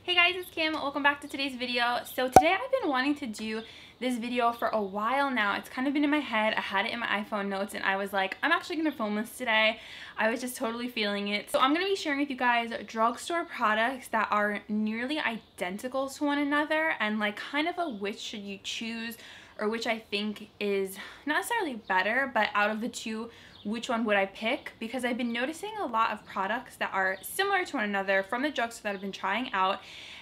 Hey guys, it's Kim. Welcome back to today's video. So today I've been wanting to do this video for a while now. It's kind of been in my head. I had it in my iPhone notes and I was like, I'm actually going to film this today. I was just totally feeling it. So I'm going to be sharing with you guys drugstore products that are nearly identical to one another and like kind of a which should you choose, or which I think is not necessarily better, but out of the two, which one would I pick? Because I've been noticing a lot of products that are similar to one another from the drugstore that I've been trying out,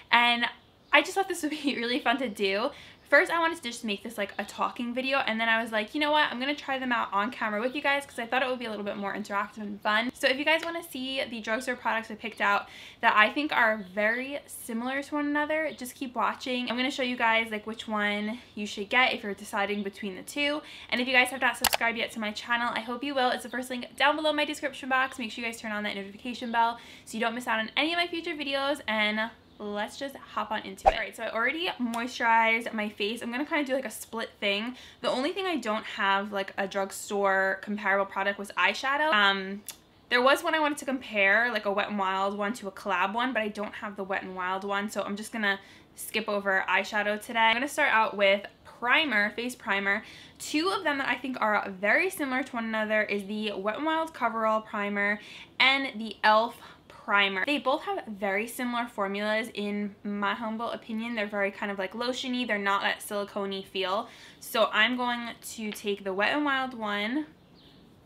and I just thought this would be really fun to do. First, I wanted to just make this like a talking video, and then I was like, you know what, I'm gonna try them out on camera with you guys because I thought it would be a little bit more interactive and fun. So if you guys want to see the drugstore products I picked out that I think are very similar to one another, just keep watching. I'm gonna show you guys like which one you should get if you're deciding between the two. And if you guys have not subscribed yet to my channel, I hope you will. It's the first link down below in my description box. Make sure you guys turn on that notification bell so you don't miss out on any of my future videos, and let's just hop on into it. Alright, so I already moisturized my face. I'm gonna kind of do like a split thing. The only thing I don't have like a drugstore comparable product was eyeshadow. There was one I wanted to compare, like a Wet n Wild one to a collab one, but I don't have the Wet n Wild one, so I'm just gonna skip over eyeshadow today. I'm gonna start out with primer, face primer. Two of them that I think are very similar to one another is the Wet n Wild Coverall Primer and the e.l.f. primer. They both have very similar formulas in my humble opinion. They're very kind of like lotiony. They're not that silicone-y feel. So I'm going to take the Wet n Wild one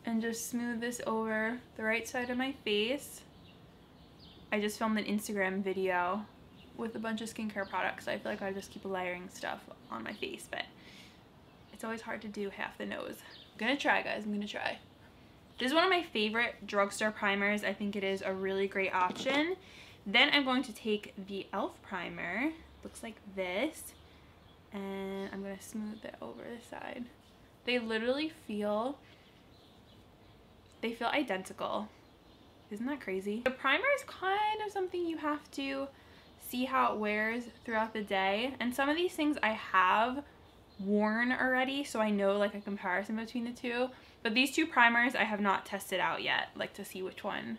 and just smooth this over the right side of my face. I just filmed an Instagram video with a bunch of skincare products. So I feel like I just keep layering stuff on my face, but it's always hard to do half the nose. I'm gonna try, guys. I'm gonna try. This is one of my favorite drugstore primers. I think it is a really great option. Then I'm going to take the e.l.f. primer. Looks like this. And I'm going to smooth it over the side. They literally feel identical. Isn't that crazy? The primer is kind of something you have to see how it wears throughout the day. And some of these things I have worn already, so I know like a comparison between the two. But these two primers I have not tested out yet, like to see which one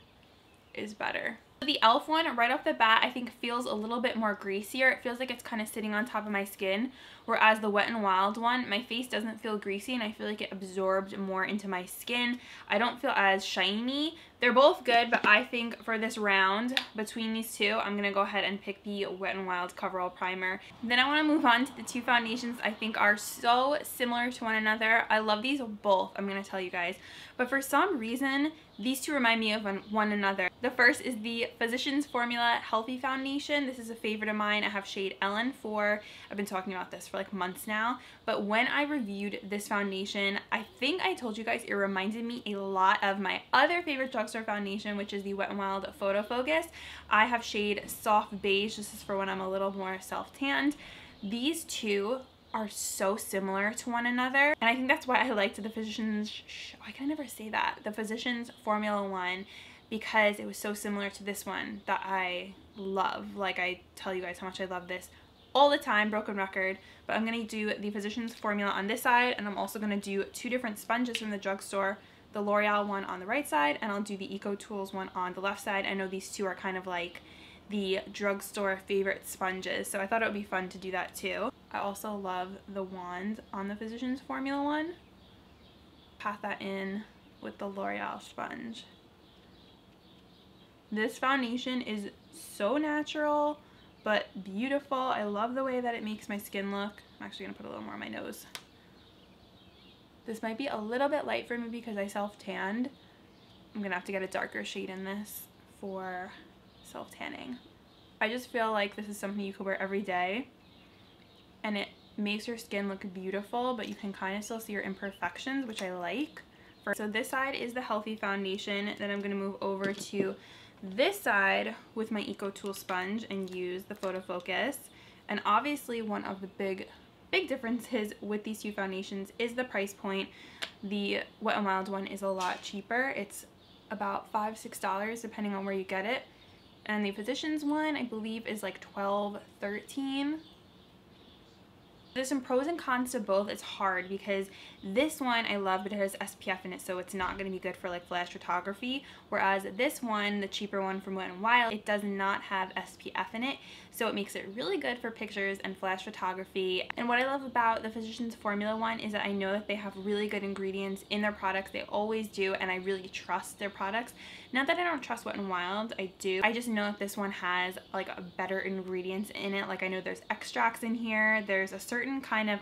is better. The e.l.f. one, right off the bat, I think feels a little bit more greasier. It feels like it's kind of sitting on top of my skin, whereas the Wet n Wild one, my face doesn't feel greasy and I feel like it absorbed more into my skin. I don't feel as shiny. They're both good, but I think for this round, between these two, I'm going to go ahead and pick the Wet n Wild Coverall Primer. Then I want to move on to the two foundations I think are so similar to one another. I love these both, I'm going to tell you guys. But for some reason, these two remind me of one another. The first is the Physicians Formula Healthy Foundation. This is a favorite of mine. I have shade LN4. I've been talking about this for like months now. But when I reviewed this foundation, I think I told you guys it reminded me a lot of my other favorite drugstore foundation, which is the Wet n Wild Photo Focus. I have shade Soft Beige. This is for when I'm a little more self-tanned. These two are so similar to one another, and I think that's why I liked the Physicians, I can never say that, the Physicians Formula one, because it was so similar to this one that I love. Like, I tell you guys how much I love this all the time, broken record. But I'm going to do the Physicians Formula on this side, and I'm also going to do two different sponges from the drugstore, the L'Oreal one on the right side, and I'll do the Eco Tools one on the left side. I know these two are kind of like the drugstore favorite sponges, so I thought it would be fun to do that too. I also love the wand on the Physicians Formula one. Pat that in with the L'Oreal sponge. This foundation is so natural but beautiful. I love the way that it makes my skin look. I'm actually gonna put a little more on my nose. This might be a little bit light for me because I self-tanned. I'm gonna have to get a darker shade in this for self-tanning. I just feel like this is something you could wear every day and it makes your skin look beautiful, but you can kind of still see your imperfections, which I like. So this side is the healthy foundation. Then I'm going to move over to this side with my Eco Tool sponge and use the Photo Focus. And obviously one of the big differences with these two foundations is the price point. The Wet n Wild one is a lot cheaper. It's about $5–6 depending on where you get it. And the Physicians one, I believe, is like $12–13. There's some pros and cons to both. It's hard because this one I love, but it has SPF in it, so it's not going to be good for like flash photography. Whereas this one, the cheaper one from Wet n Wild, it does not have SPF in it. so it makes it really good for pictures and flash photography. And what I love about the Physicians Formula one is that I know that they have really good ingredients in their products. They always do, and I really trust their products. Not that I don't trust Wet n Wild, I do. I just know that this one has like a better ingredients in it. Like I know there's extracts in here. There's a certain kind of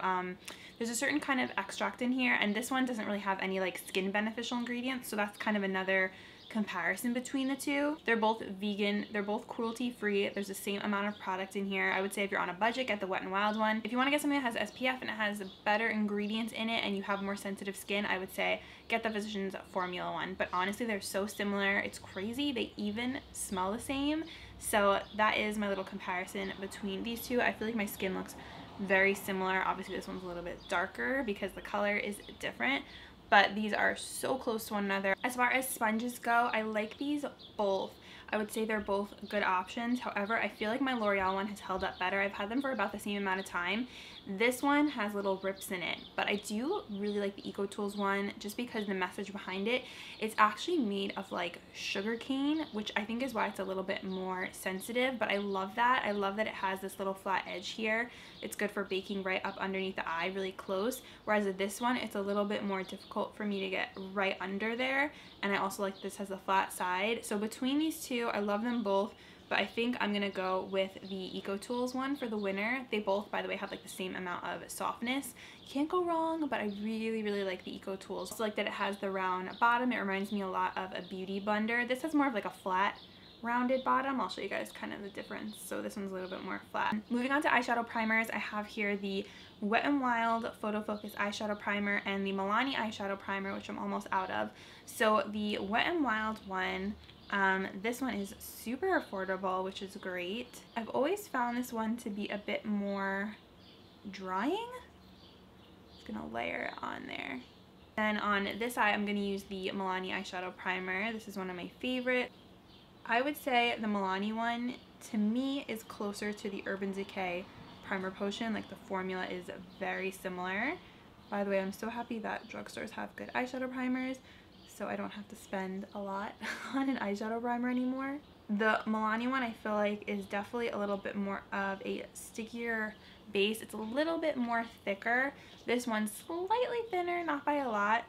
extract in here, and this one doesn't really have any like skin beneficial ingredients, so that's kind of another comparison between the two. They're both vegan, they're both cruelty free, there's the same amount of product in here. I would say if you're on a budget, get the Wet n Wild one. If you want to get something that has SPF and it has better ingredients in it and you have more sensitive skin, I would say get the Physicians Formula one. But honestly, they're so similar, it's crazy. They even smell the same. So that is my little comparison between these two. I feel like my skin looks very similar. Obviously this one's a little bit darker because the color is different, but these are so close to one another. As far as sponges go, I like these both. I would say they're both good options. However, I feel like my L'Oreal one has held up better. I've had them for about the same amount of time. This one has little rips in it, but I do really like the EcoTools one just because the message behind it. It's actually made of like sugar cane, which I think is why it's a little bit more sensitive, but I love that. I love that it has this little flat edge here. It's good for baking right up underneath the eye, really close, whereas with this one, it's a little bit more difficult for me to get right under there, and I also like this has a flat side. So between these two, I love them both, but I think I'm gonna go with the EcoTools one for the winner. They both, by the way, have like the same amount of softness. You can't go wrong, but I really, really like the EcoTools. I also like that it has the round bottom. It reminds me a lot of a beauty blender. This has more of like a flat rounded bottom. I'll show you guys kind of the difference. So this one's a little bit more flat. Moving on to eyeshadow primers, I have here the Wet n Wild Photo Focus Eyeshadow Primer and the Milani Eyeshadow Primer, which I'm almost out of. So the Wet n Wild one, this one is super affordable, which is great. I've always found this one to be a bit more drying. Just gonna layer it on there. Then on this eye, I'm gonna use the Milani Eyeshadow Primer. This is one of my favorites. I would say the Milani one, to me, is closer to the Urban Decay Primer Potion. Like the formula is very similar. By the way, I'm so happy that drugstores have good eyeshadow primers, so I don't have to spend a lot on an eyeshadow primer anymore. The Milani one I feel like is definitely a little bit more of a stickier base. It's a little bit more thicker. This one's slightly thinner, not by a lot.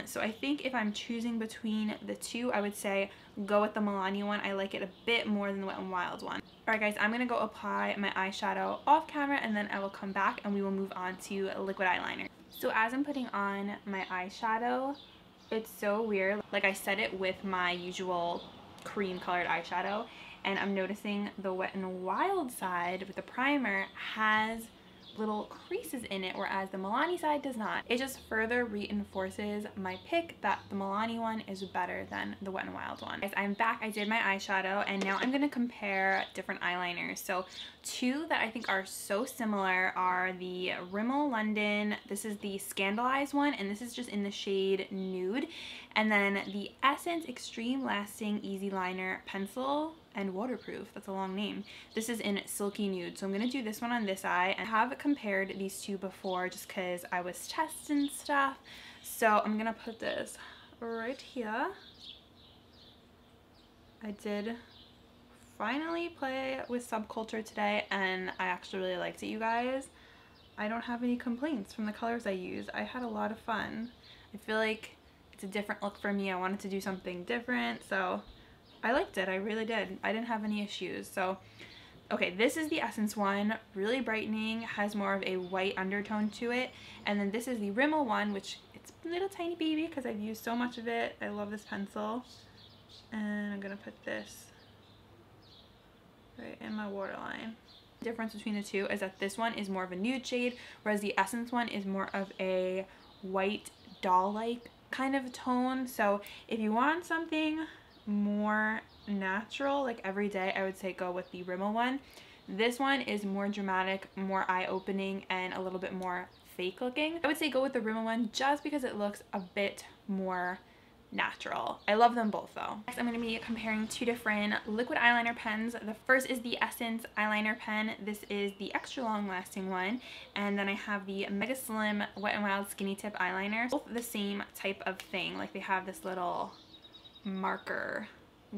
So I think if I'm choosing between the two, I would say go with the Milani one. I like it a bit more than the Wet n Wild one. Alright guys, I'm going to go apply my eyeshadow off camera and then I will come back and we will move on to liquid eyeliner. So as I'm putting on my eyeshadow, it's so weird. Like I set it with my usual cream colored eyeshadow and I'm noticing the Wet n Wild side with the primer has little creases in it, whereas the Milani side does not. It just further reinforces my pick that the Milani one is better than the Wet n Wild one. Guys, I'm back. I did my eyeshadow and now I'm going to compare different eyeliners. So two that I think are so similar are the Rimmel London. This is the Scandalized one and this is just in the shade Nude. And then the Essence Extreme Lasting Easy Liner Pencil and Waterproof. That's a long name. This is in Silky Nude. So I'm going to do this one on this eye. I have compared these two before just because I was testing stuff. So I'm going to put this right here. I did finally play with Subculture today and I actually really liked it, you guys. I don't have any complaints from the colors I used. I had a lot of fun. I feel like it's a different look for me. I wanted to do something different, so I liked it. I really did. I didn't have any issues. So, okay, this is the Essence one. Really brightening, has more of a white undertone to it. And then this is the Rimmel one, which it's a little tiny baby because I've used so much of it. I love this pencil. And I'm going to put this right in my waterline. The difference between the two is that this one is more of a nude shade, whereas the Essence one is more of a white doll-like kind of tone. So if you want something more natural, like every day, I would say go with the Rimmel one. This one is more dramatic, more eye-opening, and a little bit more fake looking. I would say go with the Rimmel one just because it looks a bit more natural. I love them both though. Next, I'm going to be comparing two different liquid eyeliner pens. The first is the Essence eyeliner pen. This is the extra long lasting one. And then I have the Mega Slim Wet n Wild Skinny Tip eyeliner. Both the same type of thing. Like they have this little marker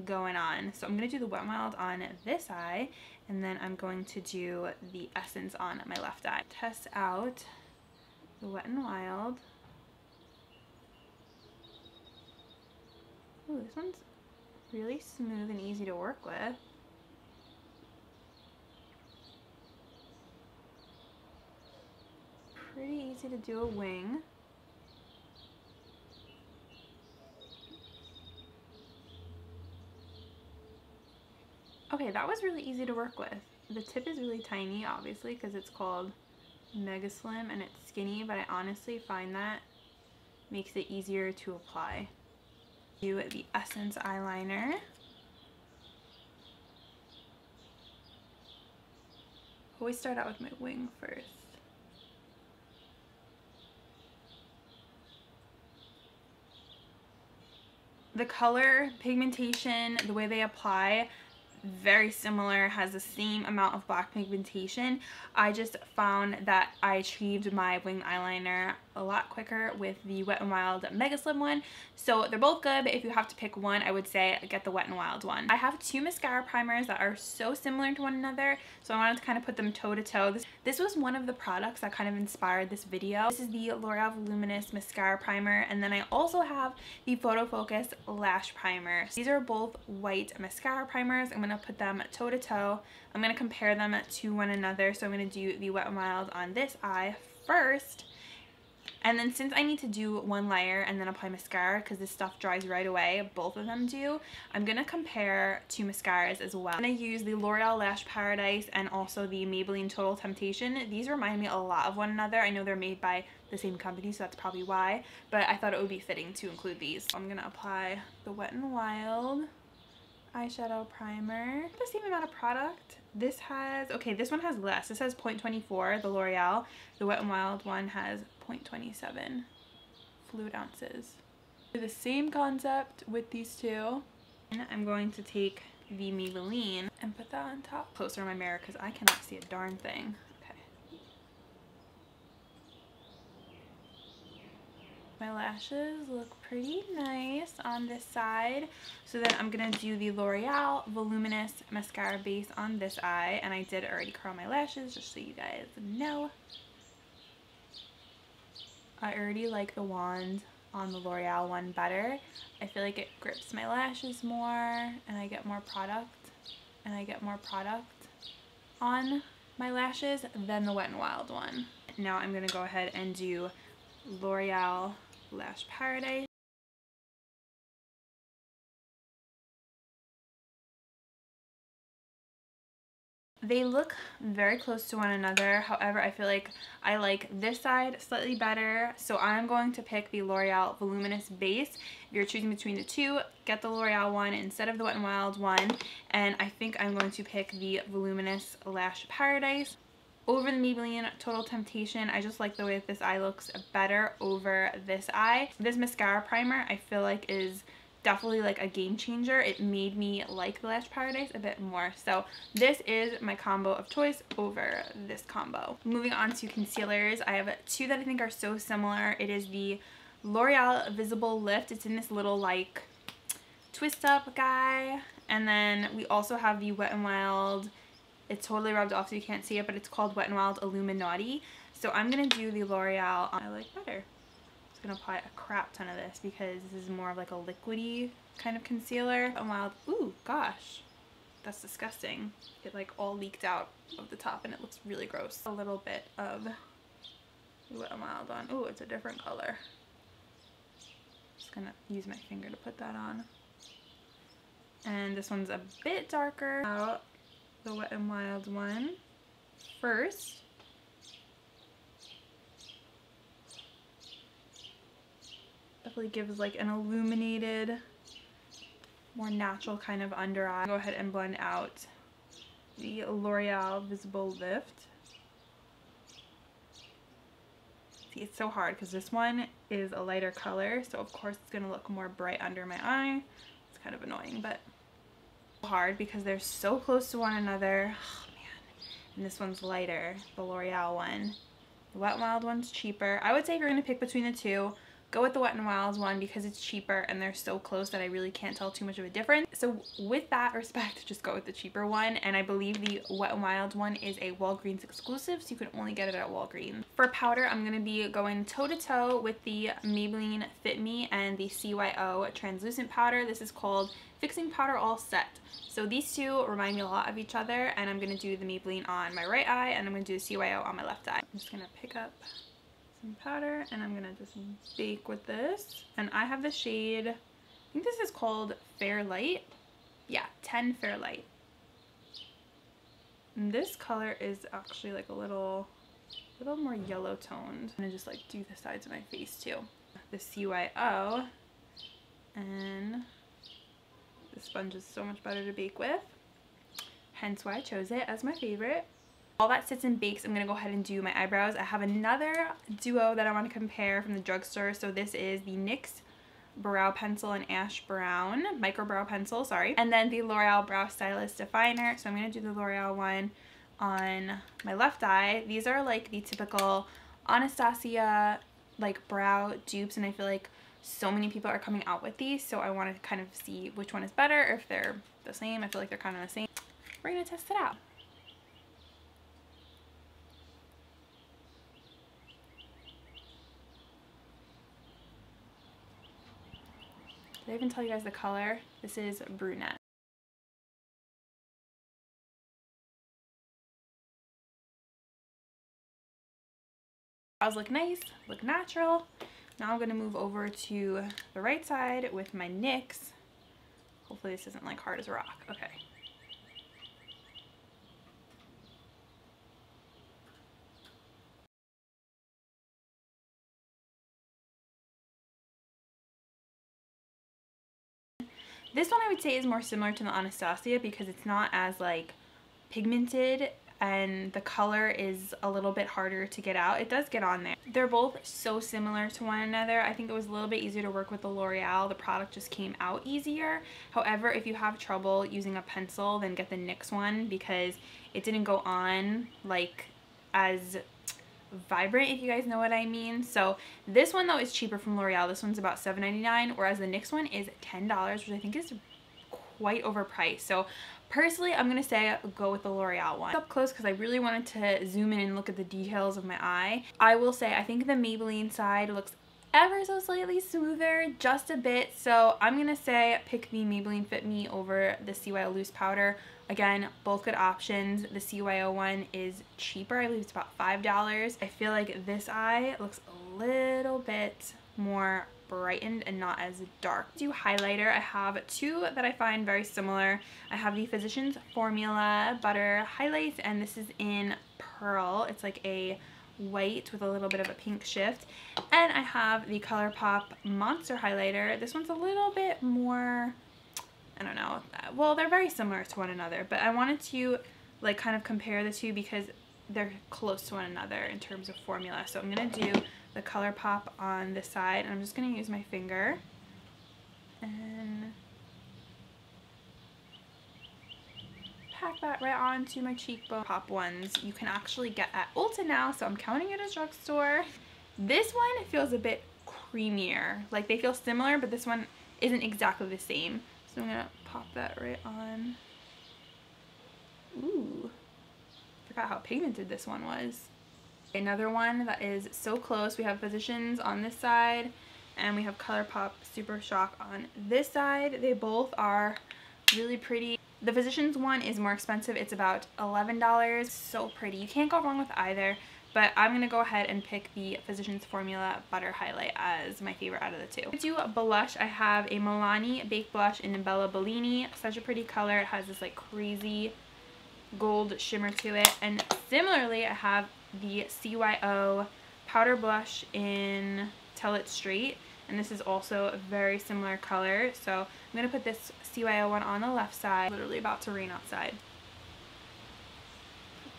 going on. So I'm going to do the Wet n Wild on this eye, and then I'm going to do the Essence on my left eye. Test out the Wet n Wild. Ooh, this one's really smooth and easy to work with. Pretty easy to do a wing. Okay, that was really easy to work with. The tip is really tiny, obviously, because it's called Mega Slim and it's skinny, but I honestly find that makes it easier to apply. Do the Essence eyeliner. Always start out with my wing first. The color, pigmentation, the way they apply, very similar, has the same amount of black pigmentation. I just found that I achieved my wing eyeliner a lot quicker with the Wet n Wild Mega Slim one. So they're both good, but if you have to pick one, I would say get the Wet n Wild one. I have two mascara primers that are so similar to one another, so I wanted to kind of put them toe to toe. This was one of the products that kind of inspired this video. This is the L'Oreal Voluminous Mascara Primer, and then I also have the Photo Focus Lash Primer. These are both white mascara primers. I'm going to put them toe to toe. I'm going to compare them to one another. So I'm going to do the Wet n Wild on this eye first. And then since I need to do one layer and then apply mascara because this stuff dries right away, both of them do, I'm going to compare two mascaras as well. I'm going to use the L'Oreal Lash Paradise and also the Maybelline Total Temptation. These remind me a lot of one another. I know they're made by the same company, so that's probably why, but I thought it would be fitting to include these. So I'm going to apply the Wet n Wild Eyeshadow Primer. The same amount of product. This has, okay, this one has less. This has 0.24, the L'Oreal. The Wet n Wild one has 0.27 fluid ounces. The same concept with these two. And I'm going to take the Maybelline and put that on top. Closer to my mirror because I cannot see a darn thing. Okay. My lashes look pretty nice on this side. So then I'm going to do the L'Oreal Voluminous Mascara Base on this eye. And I did already curl my lashes just so you guys know. I already like the wand on the L'Oreal one better. I feel like it grips my lashes more and I get more product on my lashes than the Wet n Wild one. Now I'm going to go ahead and do L'Oreal Lash Paradise. They look very close to one another. However, I feel like I like this side slightly better. So I'm going to pick the L'Oreal Voluminous Base. If you're choosing between the two, get the L'Oreal one instead of the Wet n Wild one. And I think I'm going to pick the Voluminous Lash Paradise over the Maybelline Total Temptation. I just like the way that this eye looks better over this eye. This mascara primer I feel like is definitely like a game changer. It made me like the Lash Paradise a bit more. So this is my combo of choice over this combo. Moving on to concealers, I have two that I think are so similar. It is the L'Oreal Visible Lift. It's in this little like twist up guy. And then we also have the Wet n Wild. It's totally rubbed off so you can't see it, but it's called Wet n Wild Illuminati. So I'm going to do the L'Oreal I like better. Gonna apply a crap ton of this because this is more of like a liquidy kind of concealer. Wet n Wild, ooh gosh, that's disgusting. It like all leaked out of the top and it looks really gross. A little bit of Wet n Wild on. Ooh, it's a different color. Just gonna use my finger to put that on. And this one's a bit darker. Out the Wet n Wild one first. Definitely gives like an illuminated, more natural kind of under eye. Go ahead and blend out the L'Oreal Visible Lift. See, it's so hard because this one is a lighter color, so of course it's going to look more bright under my eye. It's kind of annoying, but hard because they're so close to one another. Oh man. And this one's lighter, the L'Oreal one. The Wet n Wild one's cheaper. I would say if you're going to pick between the two, go with the Wet n Wild's one because it's cheaper and they're so close that I really can't tell too much of a difference. So with that respect, just go with the cheaper one. And I believe the Wet n Wild's one is a Walgreens exclusive, so you can only get it at Walgreens. For powder, I'm going to be going toe-to-toe with the Maybelline Fit Me and the CYO translucent powder. This is called Fixing Powder All Set. So these two remind me a lot of each other, and I'm going to do the Maybelline on my right eye and I'm going to do the CYO on my left eye. I'm just going to pick up some powder and I'm going to just bake with this. And I have the shade, I think this is called Fair Light. Yeah, 10 Fair Light. And this color is actually like a little more yellow toned. I'm going to just like do the sides of my face too. The CYO, and the sponge is so much better to bake with, hence why I chose it as my favorite. While that sits and bakes, I'm going to go ahead and do my eyebrows. I have another duo that I want to compare from the drugstore. So this is the NYX Brow Pencil in Ash Brown, Micro Brow Pencil, sorry. And then the L'Oreal Brow Stylist Definer. So I'm going to do the L'Oreal one on my left eye. These are like the typical Anastasia like brow dupes, and I feel like so many people are coming out with these, so I want to kind of see which one is better, or if they're the same. I feel like they're kind of the same. We're gonna test it out. Did I even tell you guys the color? This is brunette. Brows look nice, look natural. Now I'm going to move over to the right side with my NYX. Hopefully this isn't like hard as a rock. Okay. This one I would say is more similar to the Anastasia because it's not as like pigmented, and the color is a little bit harder to get out. It does get on there. They're both so similar to one another. I think it was a little bit easier to work with the L'Oreal. The product just came out easier. However, if you have trouble using a pencil, then get the NYX one because it didn't go on like as vibrant, if you guys know what I mean. So this one though is cheaper from L'Oreal. This one's about $7.99, whereas the NYX one is $10, which I think is quite overpriced. So personally, I'm going to say go with the L'Oreal one. Up close because I really wanted to zoom in and look at the details of my eye. I will say I think the Maybelline side looks ever so slightly smoother, just a bit. So I'm going to say pick the Maybelline Fit Me over the CYO loose powder. Again, both good options. The CYO one is cheaper. I believe it's about $5. I feel like this eye looks a little bit more brightened and not as dark. To highlighter, I have two that I find very similar. I have the Physicians Formula Butter Highlights, and this is in Pearl. It's like a white with a little bit of a pink shift. And I have the ColourPop Monster Highlighter. This one's a little bit more, I don't know, well, they're very similar to one another, but I wanted to like kind of compare the two because they're close to one another in terms of formula. So I'm going to do the ColourPop on this side, and I'm just going to use my finger and pack that right onto my cheekbone. Pop ones you can actually get at Ulta now, so I'm counting it as drugstore. This one feels a bit creamier. Like they feel similar, but this one isn't exactly the same. So I'm going to pop that right on. Ooh, forgot how pigmented this one was. Another one that is so close. We have Physicians on this side, and we have ColourPop Super Shock on this side. They both are really pretty. The Physicians one is more expensive. It's about $11. So pretty. You can't go wrong with either, but I'm going to go ahead and pick the Physicians Formula Butter Highlight as my favorite out of the two. To do a blush, I have a Milani Baked Blush in Bella Bellini. Such a pretty color. It has this like crazy gold shimmer to it. And similarly, I have the CYO Powder Blush in Tell It Straight, and this is also a very similar color. So I'm going to put this CYO one on the left side. Literally about to rain outside.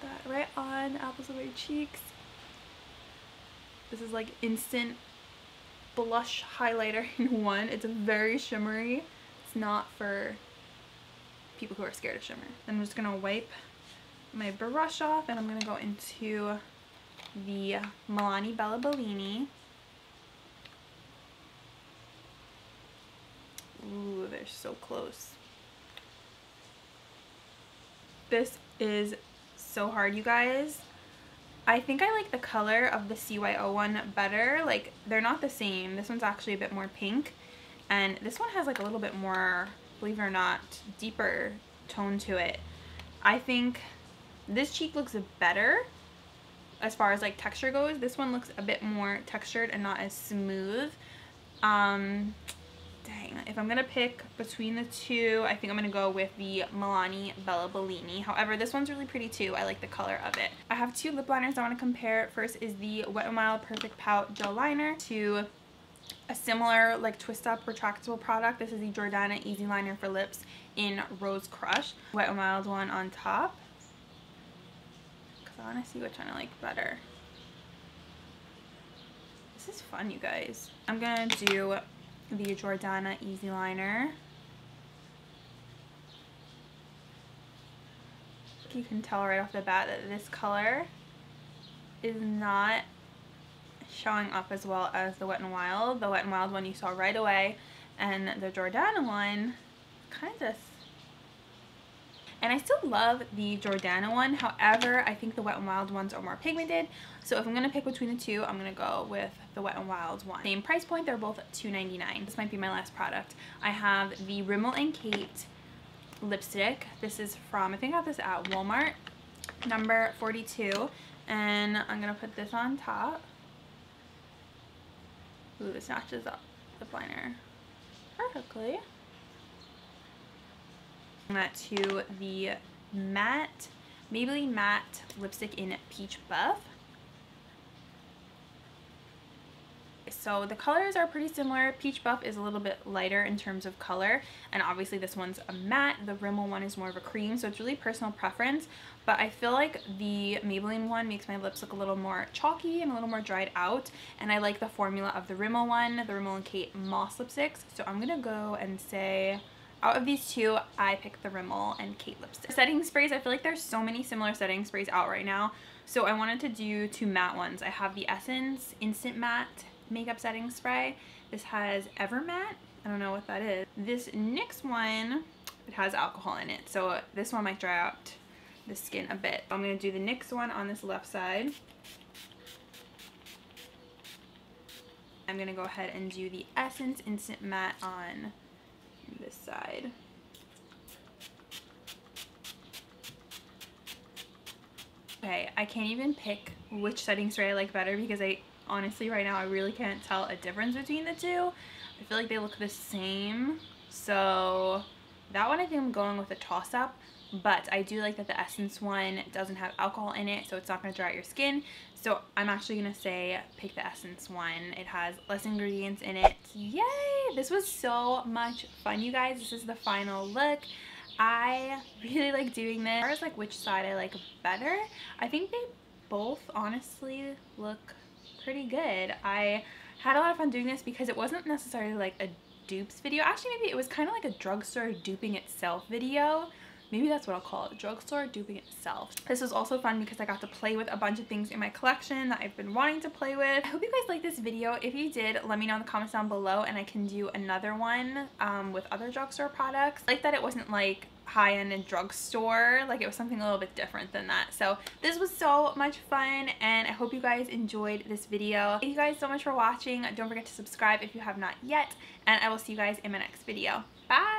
Put that right on apples of my cheeks. This is like instant blush highlighter in one. It's very shimmery. It's not for people who are scared of shimmer. I'm just going to wipe my brush off, and I'm going to go into the Milani Bella Bellini. Ooh, they're so close. This is so hard, you guys. I think I like the color of the CYO one better. Like, they're not the same. This one's actually a bit more pink, and this one has like a little bit more, believe it or not, deeper tone to it. I think this cheek looks better as far as like texture goes. This one looks a bit more textured and not as smooth. Dang, if I'm gonna pick between the two, I think I'm gonna go with the Milani Bella Bellini. However, this one's really pretty too. I like the color of it. I have two lip liners I want to compare. First is the Wet n Wild Perfect Pout Gel Liner to a similar like twist up retractable product. This is the Jordana Easy Liner for Lips in Rose Crush. Wet n Wild one on top, because I want to see which one I like better. This is fun, you guys. I'm gonna do the Jordana Easy Liner. You can tell right off the bat that this color is not showing up as well as the Wet n Wild. The Wet n Wild one you saw right away, and the Jordana one kind of. And I still love the Jordana one. However, I think the Wet n Wild ones are more pigmented. So if I'm going to pick between the two, I'm going to go with the Wet n Wild one. Same price point, they're both $2.99. This might be my last product. I have the Rimmel and Kate lipstick. This is from, I think I got this at Walmart, number 42. And I'm going to put this on top. Ooh, this matches up the liner perfectly. That to the matte, Maybelline Matte lipstick in Peach Buff. So the colors are pretty similar. Peach Buff is a little bit lighter in terms of color, and obviously this one's a matte. The Rimmel one is more of a cream, so it's really personal preference. But I feel like the Maybelline one makes my lips look a little more chalky and a little more dried out, and I like the formula of the Rimmel one, the Rimmel and Kate Moss lipsticks. So I'm gonna go and say, out of these two, I picked the Rimmel and Kate lipstick. Setting sprays, I feel like there's so many similar setting sprays out right now, so I wanted to do two matte ones. I have the Essence Instant Matte Makeup Setting Spray. This has Ever Matte. I don't know what that is. This next one, it has alcohol in it, so this one might dry out the skin a bit. I'm going to do the next one on this left side. I'm going to go ahead and do the Essence Instant Matte on this side. Okay, I can't even pick which setting spray I like better, because honestly right now I really can't tell a difference between the two. I feel like they look the same, so that one I think I'm going with a toss-up. But I do like that the Essence one doesn't have alcohol in it, so it's not going to dry out your skin. So I'm actually going to say pick the Essence one. It has less ingredients in it. Yay! This was so much fun, you guys. This is the final look. I really like doing this. As far as like which side I like better, I think they both honestly look pretty good. I had a lot of fun doing this because it wasn't necessarily like a dupes video. Actually, maybe it was kind of like a drugstore duping itself video. Maybe that's what I'll call it, drugstore duping itself. This was also fun because I got to play with a bunch of things in my collection that I've been wanting to play with. I hope you guys liked this video. If you did, let me know in the comments down below, and I can do another one with other drugstore products. I like that it wasn't like high-end and drugstore, like it was something a little bit different than that. So this was so much fun, and I hope you guys enjoyed this video. Thank you guys so much for watching. Don't forget to subscribe if you have not yet, and I will see you guys in my next video. Bye!